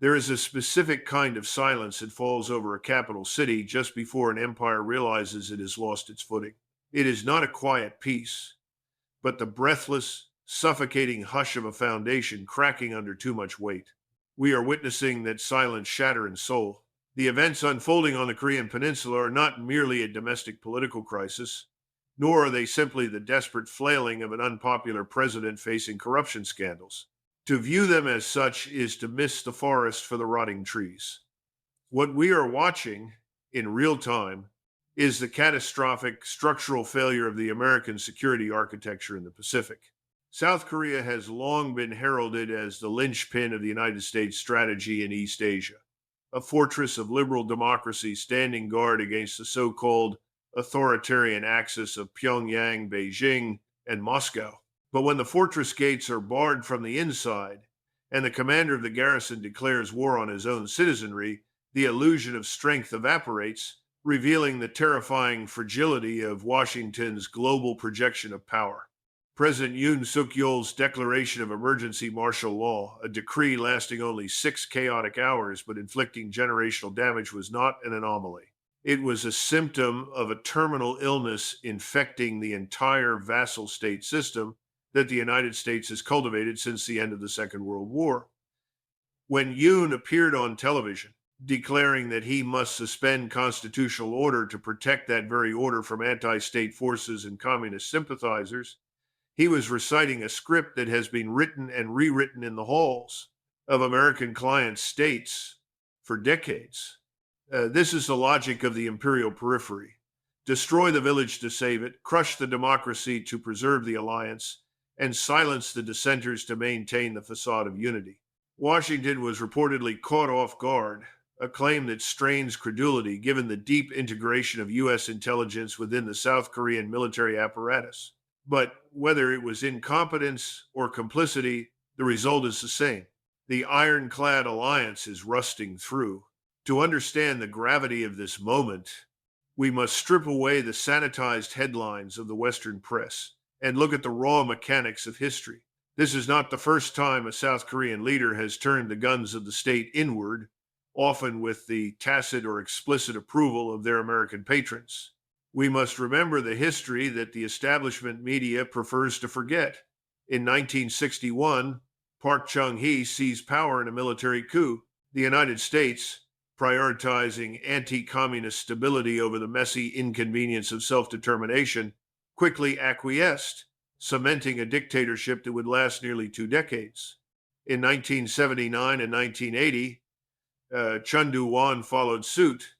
There is a specific kind of silence that falls over a capital city just before an empire realizes it has lost its footing. It is not a quiet peace, but the breathless, suffocating hush of a foundation cracking under too much weight. We are witnessing that silence shatter in Seoul. The events unfolding on the Korean Peninsula are not merely a domestic political crisis, nor are they simply the desperate flailing of an unpopular president facing corruption scandals. To view them as such is to miss the forest for the rotting trees. What we are watching in real time is the catastrophic structural failure of the American security architecture in the Pacific. South Korea has long been heralded as the linchpin of the United States strategy in East Asia, a fortress of liberal democracy standing guard against the so called authoritarian axis of Pyongyang, Beijing, and Moscow. But when the fortress gates are barred from the inside and the commander of the garrison declares war on his own citizenry, the illusion of strength evaporates, revealing the terrifying fragility of Washington's global projection of power. President Yoon Suk-yeol's declaration of emergency martial law, a decree lasting only 6 chaotic hours but inflicting generational damage, was not an anomaly. It was a symptom of a terminal illness infecting the entire vassal state system that the United States has cultivated since the end of the Second World War. When Yoon appeared on television, declaring that he must suspend constitutional order to protect that very order from anti-state forces and communist sympathizers, he was reciting a script that has been written and rewritten in the halls of American client states for decades. This is the logic of the imperial periphery. Destroy the village to save it, crush the democracy to preserve the alliance, and silence the dissenters to maintain the facade of unity. Washington was reportedly caught off guard, a claim that strains credulity given the deep integration of U.S. intelligence within the South Korean military apparatus. But whether it was incompetence or complicity, the result is the same. The ironclad alliance is rusting through. To understand the gravity of this moment, we must strip away the sanitized headlines of the Western press and look at the raw mechanics of history. This is not the first time a South Korean leader has turned the guns of the state inward, often with the tacit or explicit approval of their American patrons. We must remember the history that the establishment media prefers to forget. In 1961, Park Chung-hee seized power in a military coup. The United States, prioritizing anti-communist stability over the messy inconvenience of self-determination, quickly acquiesced, cementing a dictatorship that would last nearly 2 decades. In 1979 and 1980, Chun Doo-hwan followed suit,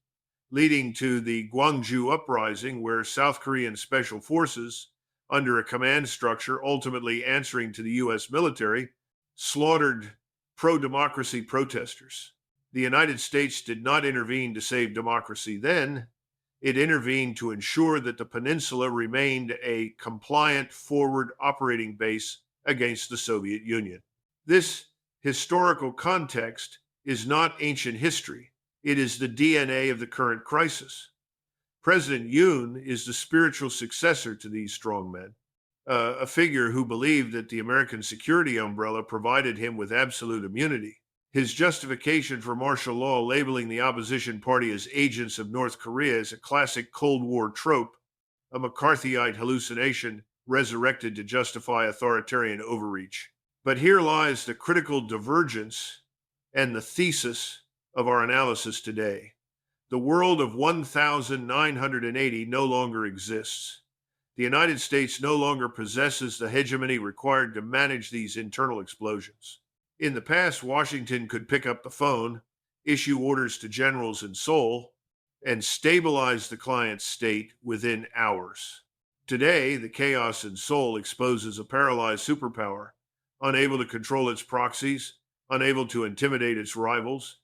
leading to the Gwangju uprising, where South Korean special forces, under a command structure ultimately answering to the U.S. military, slaughtered pro-democracy protesters. The United States did not intervene to save democracy then. It intervened to ensure that the peninsula remained a compliant forward operating base against the Soviet Union. This historical context is not ancient history. It is the DNA of the current crisis. President Yoon is the spiritual successor to these strong men, a figure who believed that the American security umbrella provided him with absolute immunity. His justification for martial law, labeling the opposition party as agents of North Korea, is a classic Cold War trope, a McCarthyite hallucination resurrected to justify authoritarian overreach. But here lies the critical divergence and the thesis of our analysis today. The world of 1980 no longer exists. The United States no longer possesses the hegemony required to manage these internal explosions. In the past, Washington could pick up the phone, issue orders to generals in Seoul, and stabilize the client state within hours. Today, the chaos in Seoul exposes a paralyzed superpower, unable to control its proxies, unable to intimidate its rivals,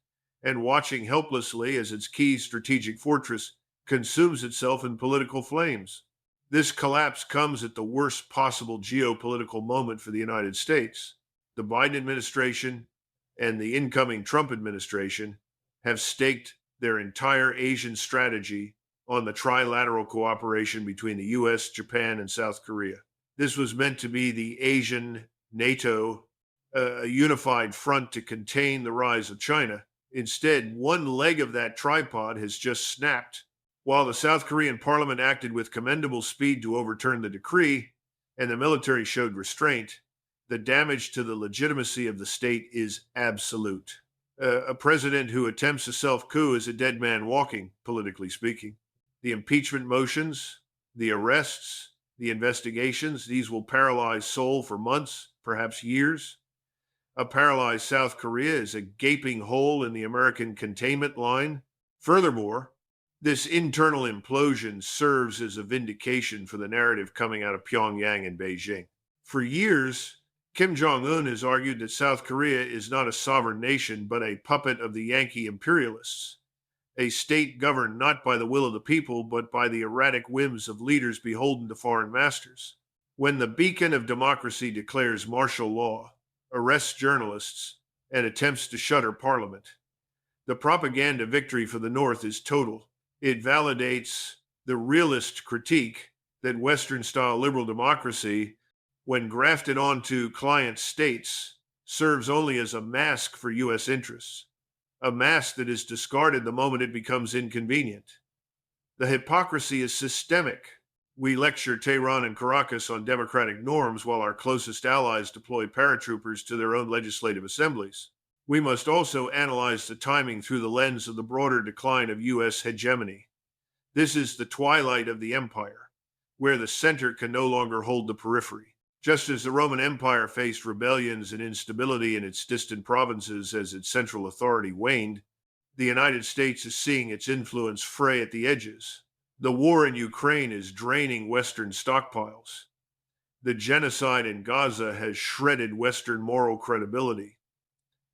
and watching helplessly as its key strategic fortress consumes itself in political flames. This collapse comes at the worst possible geopolitical moment for the United States. The Biden administration and the incoming Trump administration have staked their entire Asian strategy on the trilateral cooperation between the US, Japan, and South Korea. This was meant to be the Asian NATO a unified front to contain the rise of China. Instead, one leg of that tripod has just snapped. While the South Korean parliament acted with commendable speed to overturn the decree, and the military showed restraint, the damage to the legitimacy of the state is absolute. A president who attempts a self coup is a dead man walking, politically speaking. The impeachment motions, the arrests, the investigations, these will paralyze Seoul for months, perhaps years. A paralyzed South Korea is a gaping hole in the American containment line. Furthermore, this internal implosion serves as a vindication for the narrative coming out of Pyongyang and Beijing. For years, Kim Jong un has argued that South Korea is not a sovereign nation, but a puppet of the Yankee imperialists, a state governed not by the will of the people, but by the erratic whims of leaders beholden to foreign masters. When the beacon of democracy declares martial law, arrests journalists, and attempts to shutter parliament, the propaganda victory for the North is total. It validates the realist critique that Western style liberal democracy, when grafted onto client states, serves only as a mask for U.S. interests, a mask that is discarded the moment it becomes inconvenient. The hypocrisy is systemic. We lecture Tehran and Caracas on democratic norms while our closest allies deploy paratroopers to their own legislative assemblies. We must also analyze the timing through the lens of the broader decline of U.S. hegemony. This is the twilight of the empire, where the center can no longer hold the periphery. Just as the Roman Empire faced rebellions and instability in its distant provinces as its central authority waned, the United States is seeing its influence fray at the edges. The war in Ukraine is draining Western stockpiles. The genocide in Gaza has shredded Western moral credibility.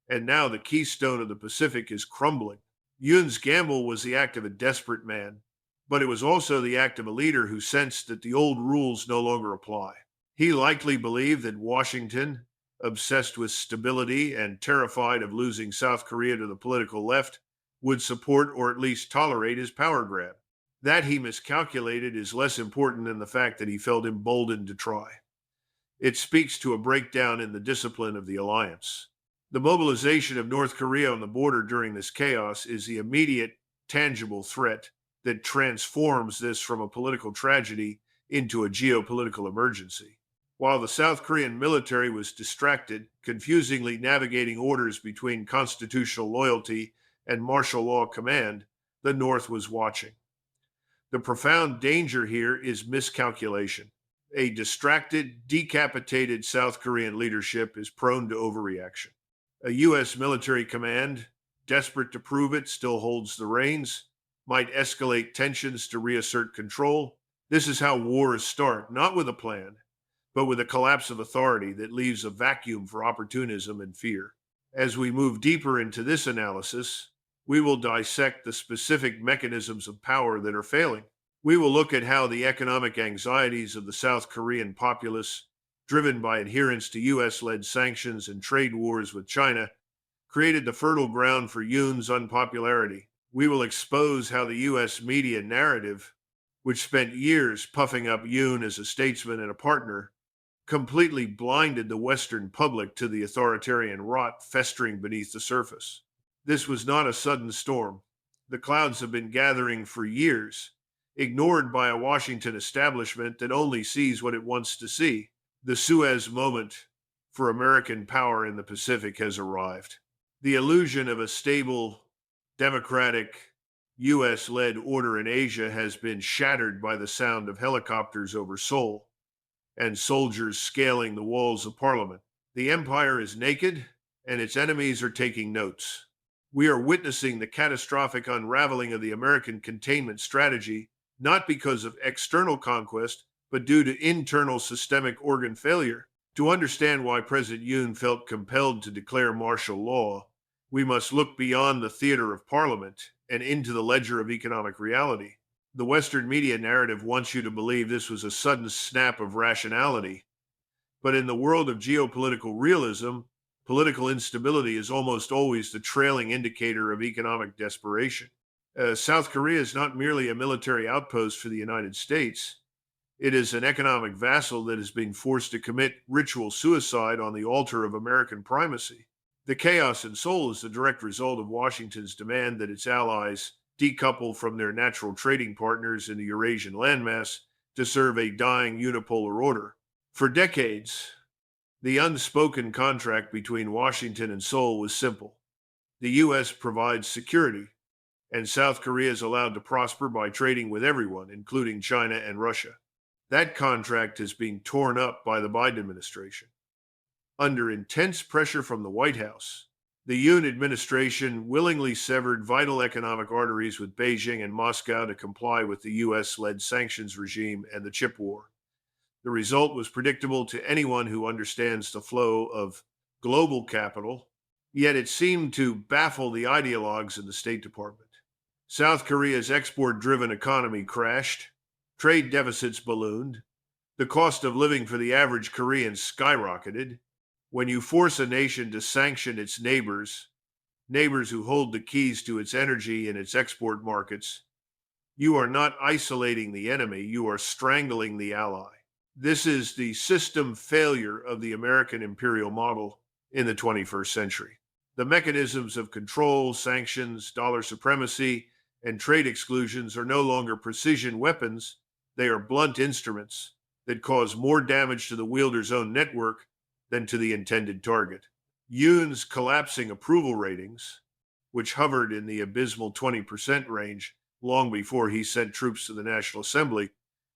And now the keystone of the Pacific is crumbling. Yoon's gamble was the act of a desperate man, but it was also the act of a leader who sensed that the old rules no longer apply. He likely believed that Washington, obsessed with stability and terrified of losing South Korea to the political left, would support or at least tolerate his power grab. That he miscalculated is less important than the fact that he felt emboldened to try. It speaks to a breakdown in the discipline of the alliance. The mobilization of North Korea on the border during this chaos is the immediate, tangible threat that transforms this from a political tragedy into a geopolitical emergency. While the South Korean military was distracted, confusingly navigating orders between constitutional loyalty and martial law command, the North was watching. The profound danger here is miscalculation. A distracted, decapitated South Korean leadership is prone to overreaction. A U.S. military command, desperate to prove it, still holds the reins, might escalate tensions to reassert control. This is how wars start, not with a plan, but with a collapse of authority that leaves a vacuum for opportunism and fear. As we move deeper into this analysis, we will dissect the specific mechanisms of power that are failing. We will look at how the economic anxieties of the South Korean populace, driven by adherence to US-led sanctions and trade wars with China, created the fertile ground for Yoon's unpopularity. We will expose how the US media narrative, which spent years puffing up Yoon as a statesman and a partner, completely blinded the Western public to the authoritarian rot festering beneath the surface. This was not a sudden storm. The clouds have been gathering for years, ignored by a Washington establishment that only sees what it wants to see. The Suez moment for American power in the Pacific has arrived. The illusion of a stable, democratic, US-led order in Asia has been shattered by the sound of helicopters over Seoul and soldiers scaling the walls of Parliament. The empire is naked, and its enemies are taking notes. We are witnessing the catastrophic unraveling of the American containment strategy, not because of external conquest, but due to internal systemic organ failure. To understand why President Yoon felt compelled to declare martial law, we must look beyond the theater of Parliament and into the ledger of economic reality. The Western media narrative wants you to believe this was a sudden snap of rationality. But in the world of geopolitical realism, political instability is almost always the trailing indicator of economic desperation. South Korea is not merely a military outpost for the United States. It is an economic vassal that is being forced to commit ritual suicide on the altar of American primacy. The chaos in Seoul is the direct result of Washington's demand that its allies decouple from their natural trading partners in the Eurasian landmass to serve a dying unipolar order. For decades, the unspoken contract between Washington and Seoul was simple. The U.S. provides security, and South Korea is allowed to prosper by trading with everyone, including China and Russia. That contract is being torn up by the Biden administration. Under intense pressure from the White House, the Yoon administration willingly severed vital economic arteries with Beijing and Moscow to comply with the US led sanctions regime and the chip war. The result was predictable to anyone who understands the flow of global capital, yet it seemed to baffle the ideologues in the State Department. South Korea's export driven economy crashed, trade deficits ballooned, the cost of living for the average Korean skyrocketed. When you force a nation to sanction its neighbors who hold the keys to its energy and its export markets, you are not isolating the enemy, you are strangling the ally. This is the system failure of the American imperial model in the 21st century. The mechanisms of control, sanctions, dollar supremacy, and trade exclusions are no longer precision weapons, they are blunt instruments that cause more damage to the wielder's own network than to the intended target. Yoon's collapsing approval ratings, which hovered in the abysmal 20% range long before he sent troops to the National Assembly,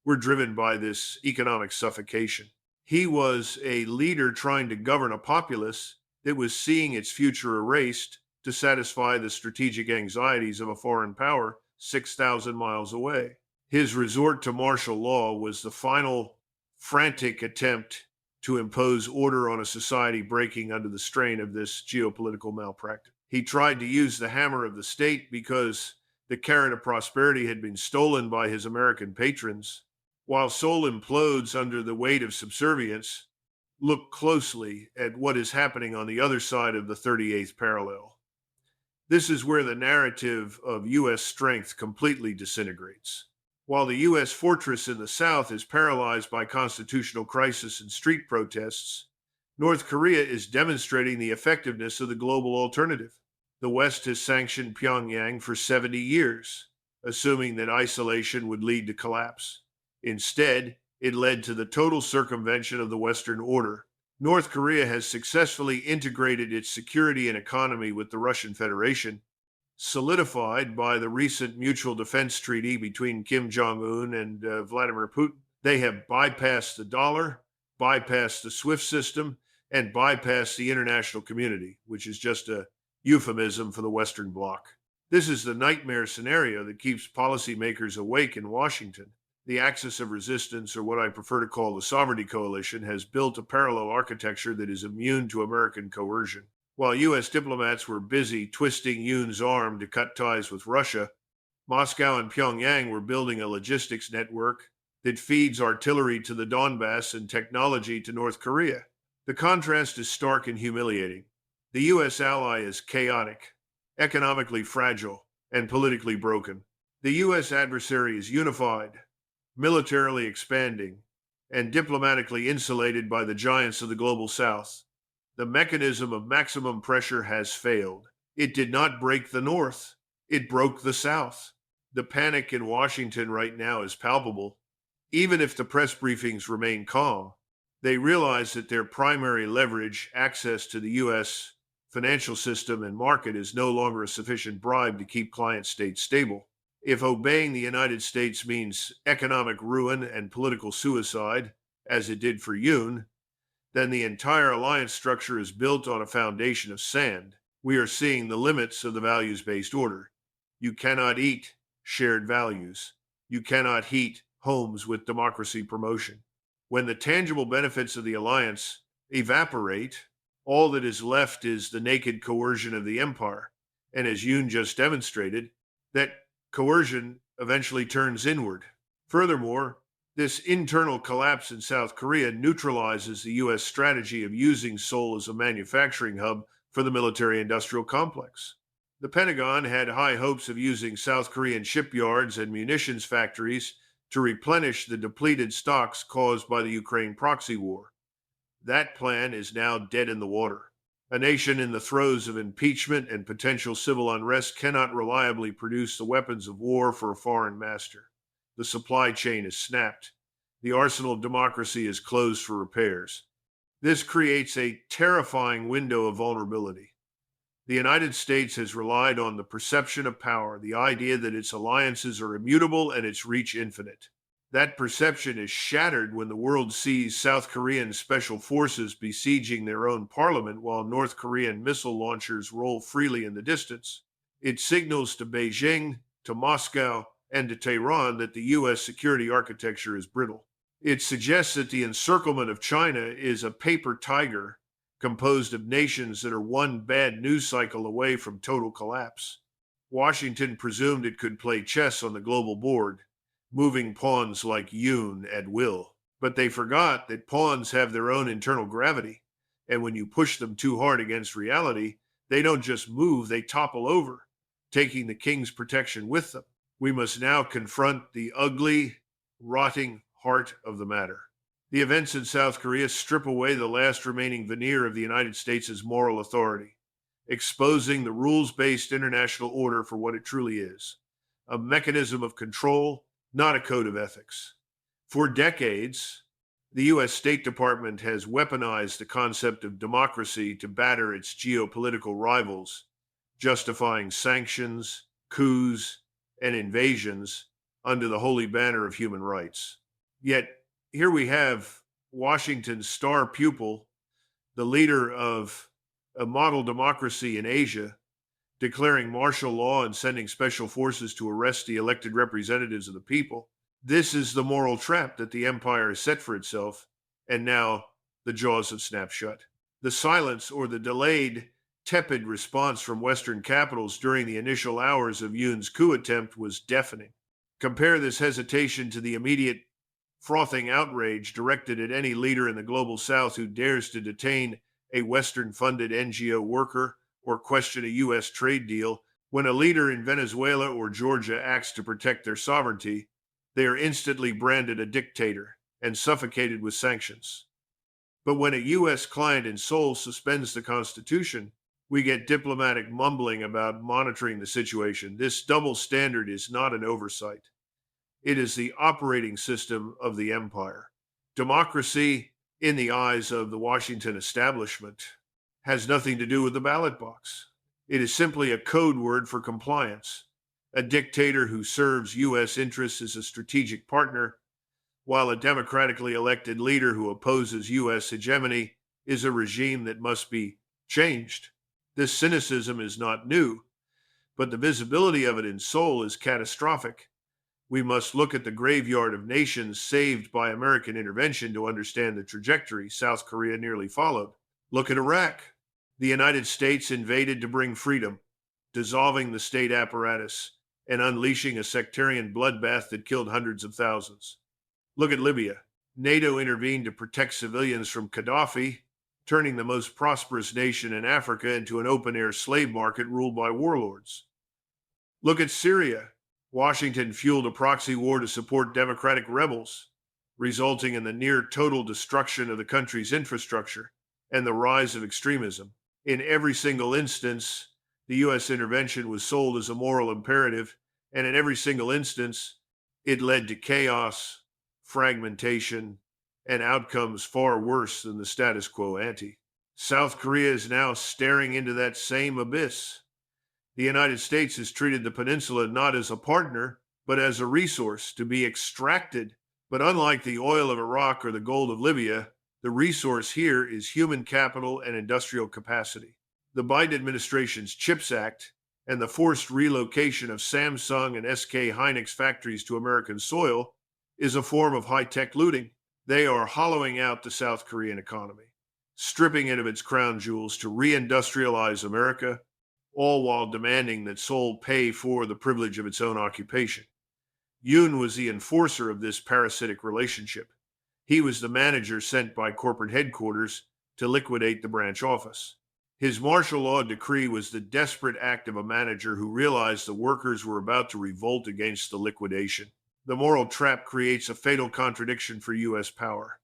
were driven by this economic suffocation. He was a leader trying to govern a populace that was seeing its future erased to satisfy the strategic anxieties of a foreign power 6,000 miles away. His resort to martial law was the final frantic attempt to impose order on a society breaking under the strain of this geopolitical malpractice. He tried to use the hammer of the state because the carrot of prosperity had been stolen by his American patrons. While Seoul implodes under the weight of subservience, look closely at what is happening on the other side of the 38th parallel. This is where the narrative of U.S. strength completely disintegrates. While the U.S. fortress in the south is paralyzed by constitutional crisis and street protests, North Korea is demonstrating the effectiveness of the global alternative. The West has sanctioned Pyongyang for 70 years, assuming that isolation would lead to collapse. Instead, it led to the total circumvention of the Western order. North Korea has successfully integrated its security and economy with the Russian Federation, solidified by the recent mutual defense treaty between Kim Jong-un and Vladimir Putin. They have bypassed the dollar, bypassed the SWIFT system, and bypassed the international community, which is just a euphemism for the Western Bloc. This is the nightmare scenario that keeps policymakers awake in Washington. The axis of resistance, or what I prefer to call the sovereignty coalition, has built a parallel architecture that is immune to American coercion. While U.S. diplomats were busy twisting Yoon's arm to cut ties with Russia, Moscow and Pyongyang were building a logistics network that feeds artillery to the Donbass and technology to North Korea. The contrast is stark and humiliating. The U.S. ally is chaotic, economically fragile, and politically broken. The U.S. adversary is unified, militarily expanding, and diplomatically insulated by the giants of the global south. The mechanism of maximum pressure has failed. It did not break the North. It broke the South. The panic in Washington right now is palpable. Even if the press briefings remain calm, they realize that their primary leverage, access to the U.S. financial system and market, is no longer a sufficient bribe to keep client states stable. If obeying the United States means economic ruin and political suicide, as it did for Yoon, then the entire alliance structure is built on a foundation of sand. We are seeing the limits of the values-based order. You cannot eat shared values. You cannot heat homes with democracy promotion. When the tangible benefits of the alliance evaporate, all that is left is the naked coercion of the empire. And as Yoon just demonstrated, that coercion eventually turns inward. Furthermore, this internal collapse in South Korea neutralizes the U.S. strategy of using Seoul as a manufacturing hub for the military-industrial complex. The Pentagon had high hopes of using South Korean shipyards and munitions factories to replenish the depleted stocks caused by the Ukraine proxy war. That plan is now dead in the water. A nation in the throes of impeachment and potential civil unrest cannot reliably produce the weapons of war for a foreign master. The supply chain is snapped. The arsenal of democracy is closed for repairs. This creates a terrifying window of vulnerability. The United States has relied on the perception of power, the idea that its alliances are immutable and its reach infinite. That perception is shattered when the world sees South Korean special forces besieging their own parliament while North Korean missile launchers roll freely in the distance. It signals to Beijing, to Moscow, and to Tehran that the U.S. security architecture is brittle. It suggests that the encirclement of China is a paper tiger composed of nations that are one bad news cycle away from total collapse. Washington presumed it could play chess on the global board, moving pawns like Yoon at will. But they forgot that pawns have their own internal gravity, and when you push them too hard against reality, they don't just move, they topple over, taking the king's protection with them. We must now confront the ugly, rotting heart of the matter. The events in South Korea strip away the last remaining veneer of the United States' moral authority, exposing the rules-based international order for what it truly is, a mechanism of control, not a code of ethics. For decades, the U.S. State Department has weaponized the concept of democracy to batter its geopolitical rivals, justifying sanctions, coups, and invasions under the holy banner of human rights. Yet, here we have Washington's star pupil, the leader of a model democracy in Asia, declaring martial law and sending special forces to arrest the elected representatives of the people. This is the moral trap that the empire has set for itself, and now the jaws have snapped shut. The silence or the delayed, tepid response from Western capitals during the initial hours of Yoon's coup attempt was deafening. Compare this hesitation to the immediate frothing outrage directed at any leader in the global South who dares to detain a Western-funded NGO worker or question a U.S. trade deal. When a leader in Venezuela or Georgia acts to protect their sovereignty, they are instantly branded a dictator and suffocated with sanctions. But when a U.S. client in Seoul suspends the Constitution, we get diplomatic mumbling about monitoring the situation. This double standard is not an oversight. It is the operating system of the empire. Democracy, in the eyes of the Washington establishment, has nothing to do with the ballot box. It is simply a code word for compliance. A dictator who serves U.S. interests as a strategic partner, while a democratically elected leader who opposes U.S. hegemony is a regime that must be changed. This cynicism is not new, but the visibility of it in Seoul is catastrophic. We must look at the graveyard of nations saved by American intervention to understand the trajectory South Korea nearly followed. Look at Iraq. The United States invaded to bring freedom, dissolving the state apparatus and unleashing a sectarian bloodbath that killed hundreds of thousands. Look at Libya. NATO intervened to protect civilians from Gaddafi, turning the most prosperous nation in Africa into an open-air slave market ruled by warlords. Look at Syria. Washington fueled a proxy war to support democratic rebels, resulting in the near total destruction of the country's infrastructure and the rise of extremism. In every single instance, the U.S. intervention was sold as a moral imperative, and in every single instance, it led to chaos, fragmentation, and outcomes far worse than the status quo ante. South Korea is now staring into that same abyss. The United States has treated the peninsula not as a partner, but as a resource to be extracted. But unlike the oil of Iraq or the gold of Libya, the resource here is human capital and industrial capacity. The Biden administration's CHIPS Act and the forced relocation of Samsung and SK Hynix factories to American soil is a form of high-tech looting. They are hollowing out the South Korean economy, stripping it of its crown jewels to reindustrialize America, all while demanding that Seoul pay for the privilege of its own occupation. Yoon was the enforcer of this parasitic relationship. He was the manager sent by corporate headquarters to liquidate the branch office. His martial law decree was the desperate act of a manager who realized the workers were about to revolt against the liquidation. The moral trap creates a fatal contradiction for U.S. power.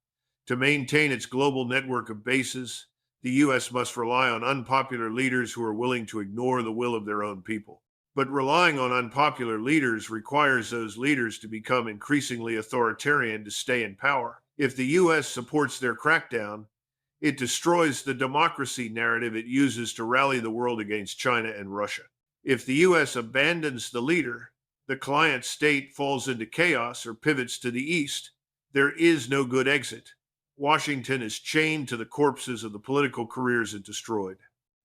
To maintain its global network of bases, the U.S. must rely on unpopular leaders who are willing to ignore the will of their own people. But relying on unpopular leaders requires those leaders to become increasingly authoritarian to stay in power. If the U.S. supports their crackdown, it destroys the democracy narrative it uses to rally the world against China and Russia. If the U.S. abandons the leader, the client state falls into chaos or pivots to the east. There is no good exit. Washington is chained to the corpses of the political careers it destroyed.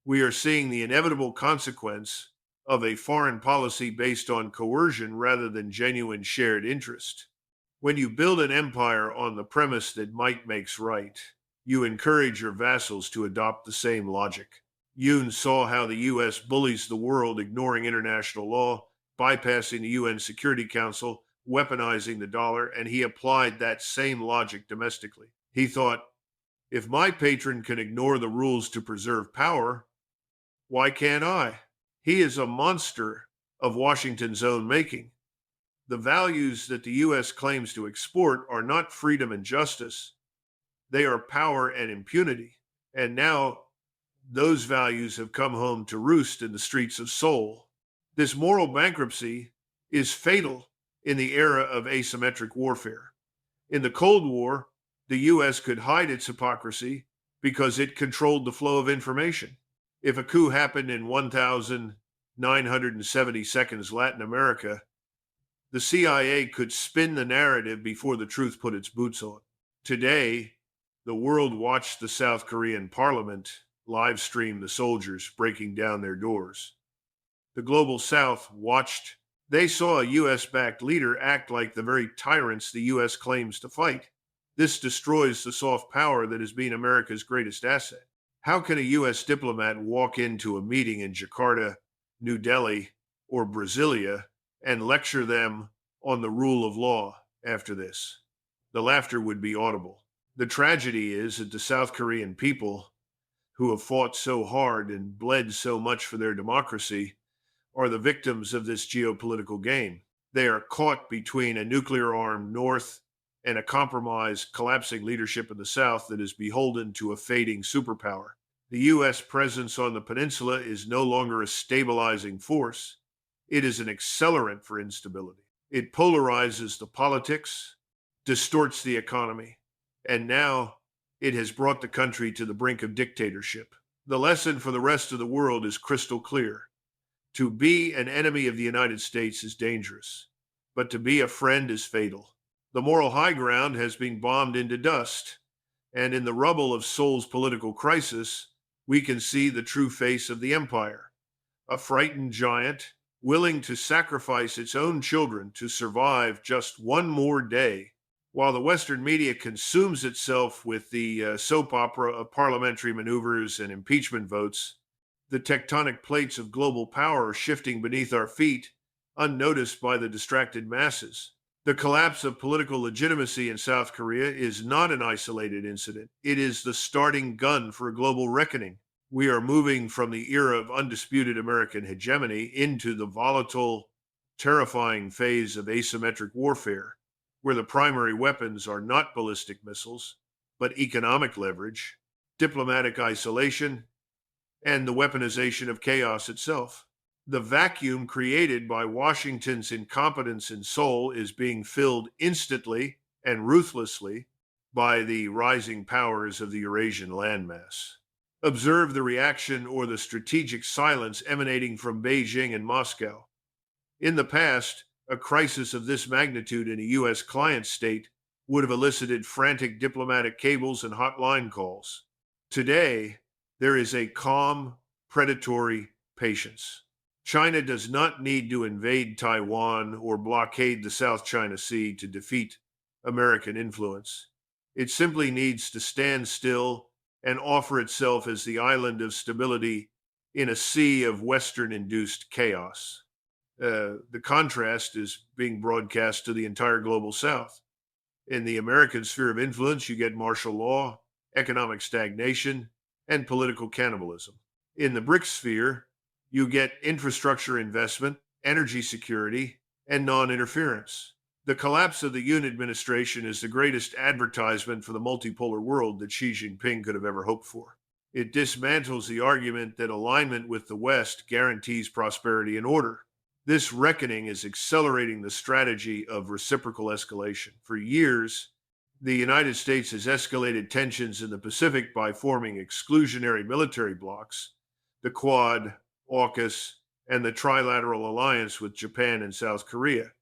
We are seeing the inevitable consequence of a foreign policy based on coercion rather than genuine shared interest. When you build an empire on the premise that might makes right, you encourage your vassals to adopt the same logic. Yoon saw how the U.S. bullies the world, ignoring international law, bypassing the UN Security Council, weaponizing the dollar, and he applied that same logic domestically. He thought, if my patron can ignore the rules to preserve power, why can't I? He is a monster of Washington's own making. The values that the U.S. claims to export are not freedom and justice, they are power and impunity. And now those values have come home to roost in the streets of Seoul. This moral bankruptcy is fatal in the era of asymmetric warfare. In the Cold War, the U.S. could hide its hypocrisy because it controlled the flow of information. If a coup happened in 1,970 seconds Latin America, the CIA could spin the narrative before the truth put its boots on. Today, the world watched the South Korean parliament live stream the soldiers breaking down their doors. The global South watched. They saw a U.S.-backed leader act like the very tyrants the U.S. claims to fight. This destroys the soft power that has been America's greatest asset. How can a U.S. diplomat walk into a meeting in Jakarta, New Delhi, or Brasilia and lecture them on the rule of law after this? The laughter would be audible. The tragedy is that the South Korean people, who have fought so hard and bled so much for their democracy, are the victims of this geopolitical game. They are caught between a nuclear-armed North and a compromised, collapsing leadership in the South that is beholden to a fading superpower. The U.S. presence on the peninsula is no longer a stabilizing force. It is an accelerant for instability. It polarizes the politics, distorts the economy, and now it has brought the country to the brink of dictatorship. The lesson for the rest of the world is crystal clear. To be an enemy of the United States is dangerous, but to be a friend is fatal. The moral high ground has been bombed into dust, and in the rubble of Seoul's political crisis, we can see the true face of the empire. A frightened giant, willing to sacrifice its own children to survive just one more day. While the Western media consumes itself with the soap opera of parliamentary maneuvers and impeachment votes, the tectonic plates of global power are shifting beneath our feet, unnoticed by the distracted masses. The collapse of political legitimacy in South Korea is not an isolated incident. It is the starting gun for a global reckoning. We are moving from the era of undisputed American hegemony into the volatile, terrifying phase of asymmetric warfare, where the primary weapons are not ballistic missiles, but economic leverage, diplomatic isolation, and the weaponization of chaos itself. The vacuum created by Washington's incompetence in Seoul is being filled instantly and ruthlessly by the rising powers of the Eurasian landmass. Observe the reaction or the strategic silence emanating from Beijing and Moscow. In the past, a crisis of this magnitude in a U.S. client state would have elicited frantic diplomatic cables and hotline calls. Today, there is a calm, predatory patience. China does not need to invade Taiwan or blockade the South China Sea to defeat American influence. It simply needs to stand still and offer itself as the island of stability in a sea of Western-induced chaos. The contrast is being broadcast to the entire global South. In the American sphere of influence, you get martial law, economic stagnation, and political cannibalism. In the BRIC sphere, you get infrastructure investment, energy security, and non-interference. The collapse of the Yoon administration is the greatest advertisement for the multipolar world that Xi Jinping could have ever hoped for. It dismantles the argument that alignment with the West guarantees prosperity and order. This reckoning is accelerating the strategy of reciprocal escalation. For years, the United States has escalated tensions in the Pacific by forming exclusionary military blocs, the Quad, AUKUS, and the Trilateral Alliance with Japan and South Korea.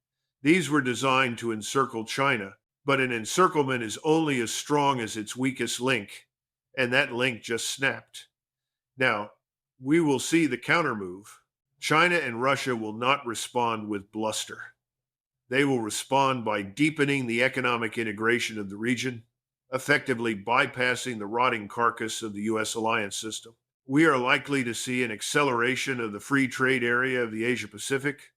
These were designed to encircle China, but an encirclement is only as strong as its weakest link, and that link just snapped. Now, we will see the countermove. China and Russia will not respond with bluster. They will respond by deepening the economic integration of the region, effectively bypassing the rotting carcass of the U.S. alliance system. We are likely to see an acceleration of the free trade area of the Asia Pacific,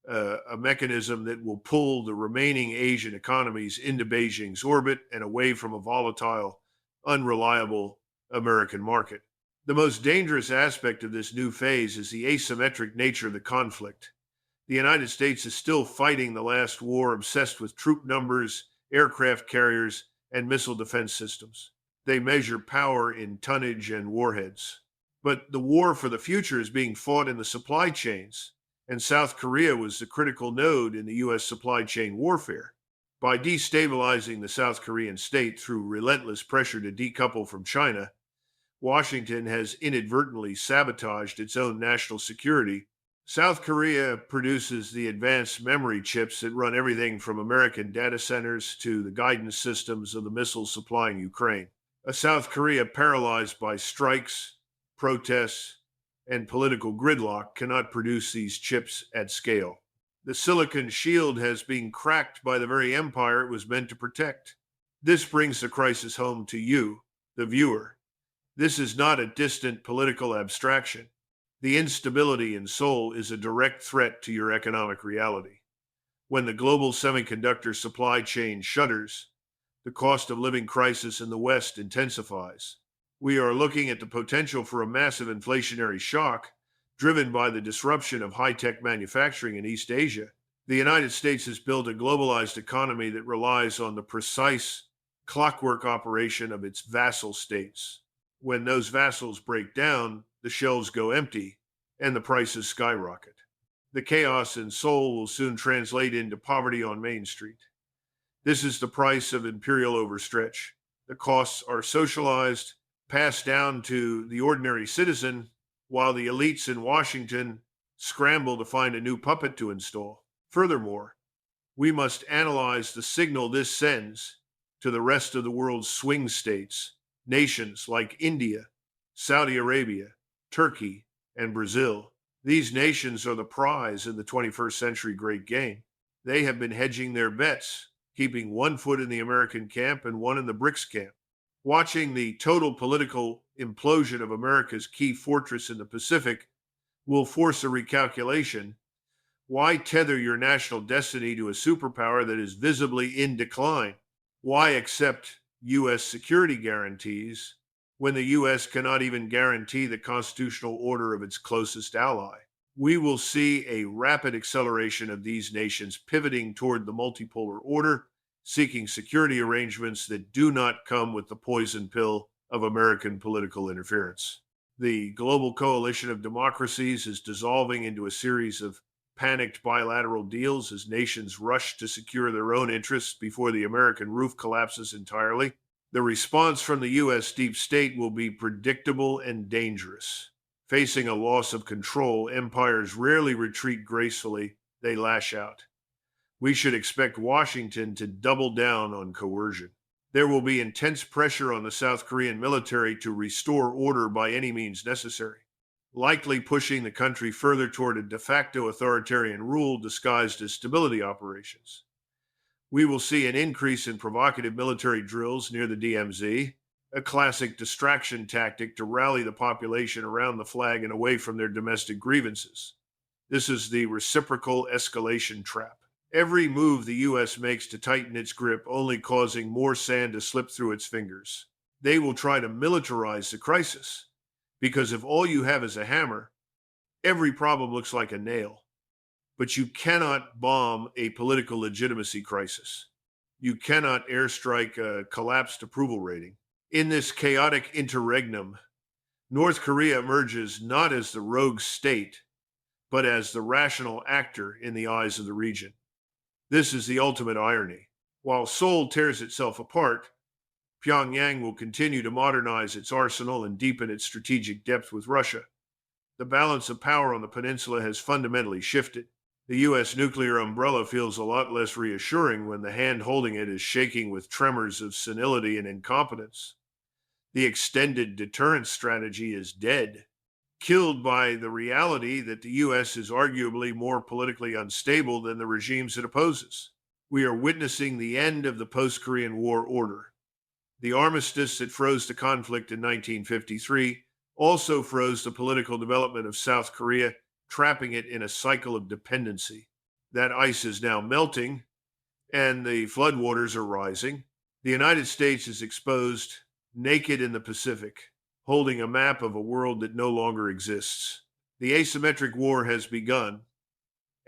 a mechanism that will pull the remaining Asian economies into Beijing's orbit and away from a volatile, unreliable American market. The most dangerous aspect of this new phase is the asymmetric nature of the conflict. The United States is still fighting the last war, obsessed with troop numbers, aircraft carriers, and missile defense systems. They measure power in tonnage and warheads. But the war for the future is being fought in the supply chains, and South Korea was the critical node in the U.S. supply chain warfare. By destabilizing the South Korean state through relentless pressure to decouple from China, Washington has inadvertently sabotaged its own national security. South Korea produces the advanced memory chips that run everything from American data centers to the guidance systems of the missiles supplying Ukraine. A South Korea paralyzed by strikes, protests, and political gridlock cannot produce these chips at scale. The silicon shield has been cracked by the very empire it was meant to protect. This brings the crisis home to you, the viewer. This is not a distant political abstraction. The instability in Seoul is a direct threat to your economic reality. When the global semiconductor supply chain shudders, the cost of living crisis in the West intensifies. We are looking at the potential for a massive inflationary shock driven by the disruption of high-tech manufacturing in East Asia. The United States has built a globalized economy that relies on the precise clockwork operation of its vassal states. When those vassals break down, the shelves go empty and the prices skyrocket. The chaos in Seoul will soon translate into poverty on Main Street. This is the price of imperial overstretch. The costs are socialized, passed down to the ordinary citizen, while the elites in Washington scramble to find a new puppet to install. Furthermore, we must analyze the signal this sends to the rest of the world's swing states, nations like India, Saudi Arabia, Turkey, and Brazil. These nations are the prize in the 21st century great game. They have been hedging their bets, keeping one foot in the American camp and one in the BRICS camp. Watching the total political implosion of America's key fortress in the Pacific will force a recalculation. Why tether your national destiny to a superpower that is visibly in decline? Why accept U.S. security guarantees when the U.S. cannot even guarantee the constitutional order of its closest ally? We will see a rapid acceleration of these nations pivoting toward the multipolar order, seeking security arrangements that do not come with the poison pill of American political interference. The global coalition of democracies is dissolving into a series of panicked bilateral deals as nations rush to secure their own interests before the American roof collapses entirely. The response from the U.S. deep state will be predictable and dangerous. Facing a loss of control, empires rarely retreat gracefully, they lash out. We should expect Washington to double down on coercion. There will be intense pressure on the South Korean military to restore order by any means necessary, likely pushing the country further toward a de facto authoritarian rule disguised as stability operations. We will see an increase in provocative military drills near the DMZ, a classic distraction tactic to rally the population around the flag and away from their domestic grievances. This is the reciprocal escalation trap. Every move the U.S. makes to tighten its grip only causing more sand to slip through its fingers. They will try to militarize the crisis, because if all you have is a hammer, every problem looks like a nail. But you cannot bomb a political legitimacy crisis. You cannot airstrike a collapsed approval rating. In this chaotic interregnum, North Korea emerges not as the rogue state, but as the rational actor in the eyes of the region. This is the ultimate irony. While Seoul tears itself apart, Pyongyang will continue to modernize its arsenal and deepen its strategic depth with Russia. The balance of power on the peninsula has fundamentally shifted. The U.S. nuclear umbrella feels a lot less reassuring when the hand holding it is shaking with tremors of senility and incompetence. The extended deterrence strategy is dead, killed by the reality that the U.S. is arguably more politically unstable than the regimes it opposes. We are witnessing the end of the post-Korean War order. The armistice that froze the conflict in 1953 also froze the political development of South Korea, trapping it in a cycle of dependency. That ice is now melting, and the floodwaters are rising. The United States is exposed, naked in the Pacific, holding a map of a world that no longer exists. The asymmetric war has begun,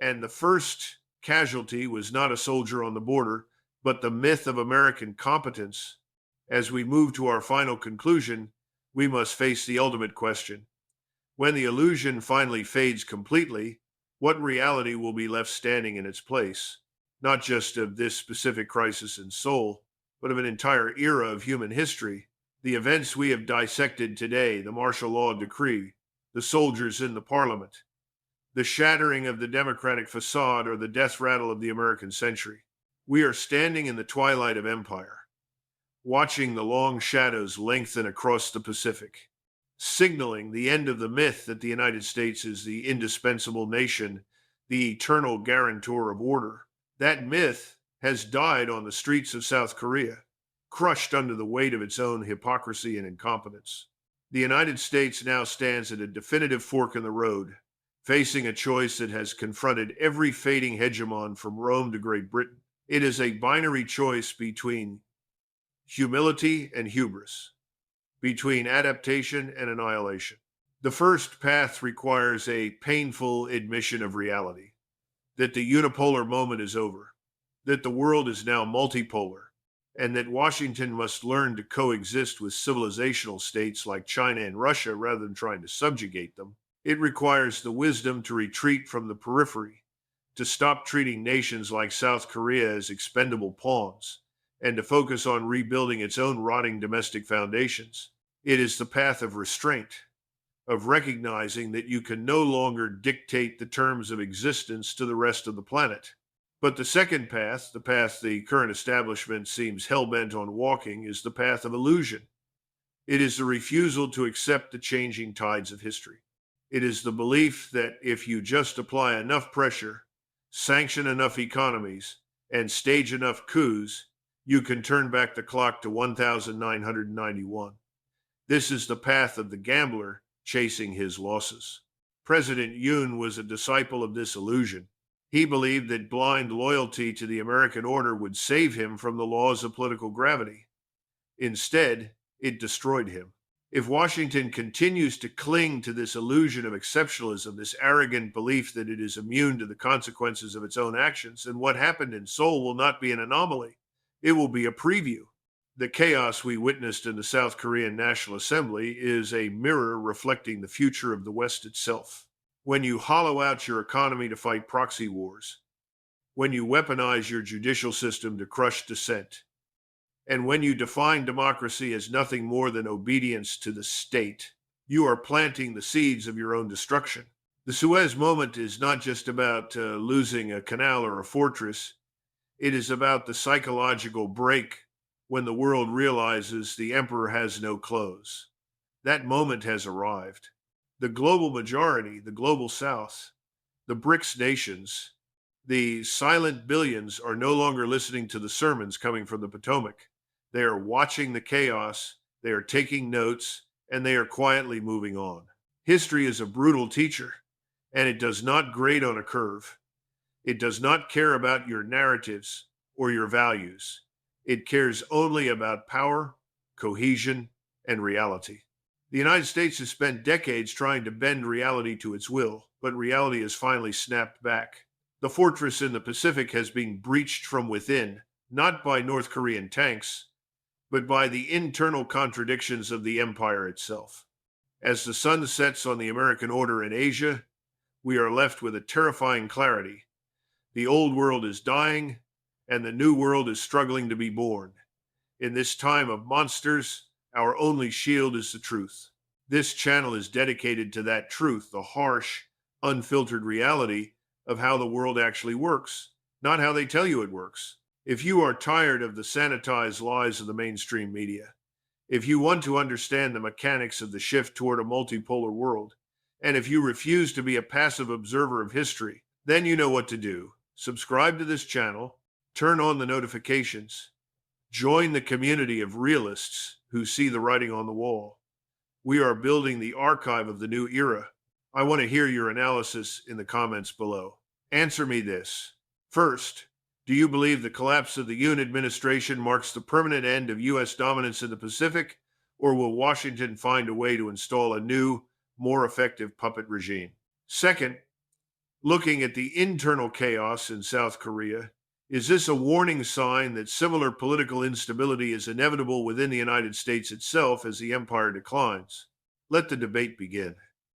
and the first casualty was not a soldier on the border, but the myth of American competence. As we move to our final conclusion, we must face the ultimate question. When the illusion finally fades completely, what reality will be left standing in its place? Not just of this specific crisis in Seoul, but of an entire era of human history. The events we have dissected today, the martial law decree, the soldiers in the parliament, the shattering of the democratic facade, or the death rattle of the American century. We are standing in the twilight of empire, watching the long shadows lengthen across the Pacific, signaling the end of the myth that the United States is the indispensable nation, the eternal guarantor of order. That myth has died on the streets of South Korea, crushed under the weight of its own hypocrisy and incompetence. The United States now stands at a definitive fork in the road, facing a choice that has confronted every fading hegemon from Rome to Great Britain. It is a binary choice between humility and hubris, between adaptation and annihilation. The first path requires a painful admission of reality, that the unipolar moment is over, that the world is now multipolar, and that Washington must learn to coexist with civilizational states like China and Russia rather than trying to subjugate them. It requires the wisdom to retreat from the periphery, to stop treating nations like South Korea as expendable pawns, and to focus on rebuilding its own rotting domestic foundations. It is the path of restraint, of recognizing that you can no longer dictate the terms of existence to the rest of the planet. But the second path, the path the current establishment seems hell-bent on walking, is the path of illusion. It is the refusal to accept the changing tides of history. It is the belief that if you just apply enough pressure, sanction enough economies, and stage enough coups, you can turn back the clock to 1991. This is the path of the gambler chasing his losses. President Yoon was a disciple of this illusion. He believed that blind loyalty to the American order would save him from the laws of political gravity. Instead, it destroyed him. If Washington continues to cling to this illusion of exceptionalism, this arrogant belief that it is immune to the consequences of its own actions, then what happened in Seoul will not be an anomaly. It will be a preview. The chaos we witnessed in the South Korean National Assembly is a mirror reflecting the future of the West itself. When you hollow out your economy to fight proxy wars, when you weaponize your judicial system to crush dissent, and when you define democracy as nothing more than obedience to the state, you are planting the seeds of your own destruction. The Suez moment is not just about losing a canal or a fortress. It is about the psychological break when the world realizes the emperor has no clothes. That moment has arrived. The global majority, the global south, the BRICS nations, the silent billions are no longer listening to the sermons coming from the Potomac. They are watching the chaos, they are taking notes, and they are quietly moving on. History is a brutal teacher, and it does not grade on a curve. It does not care about your narratives or your values. It cares only about power, cohesion, and reality. The United States has spent decades trying to bend reality to its will, but reality has finally snapped back. The fortress in the Pacific has been breached from within, not by North Korean tanks, but by the internal contradictions of the empire itself. As the sun sets on the American order in Asia, we are left with a terrifying clarity. The old world is dying, and the new world is struggling to be born. In this time of monsters, our only shield is the truth. This channel is dedicated to that truth, the harsh, unfiltered reality of how the world actually works, not how they tell you it works. If you are tired of the sanitized lies of the mainstream media, if you want to understand the mechanics of the shift toward a multipolar world, and if you refuse to be a passive observer of history, then you know what to do. Subscribe to this channel, turn on the notifications, join the community of realists who see the writing on the wall. We are building the archive of the new era. I want to hear your analysis in the comments below. Answer me this. First, do you believe the collapse of the Yoon administration marks the permanent end of U.S. dominance in the Pacific, or will Washington find a way to install a new, more effective puppet regime? Second, looking at the internal chaos in South Korea, is this a warning sign that similar political instability is inevitable within the United States itself as the empire declines? Let the debate begin.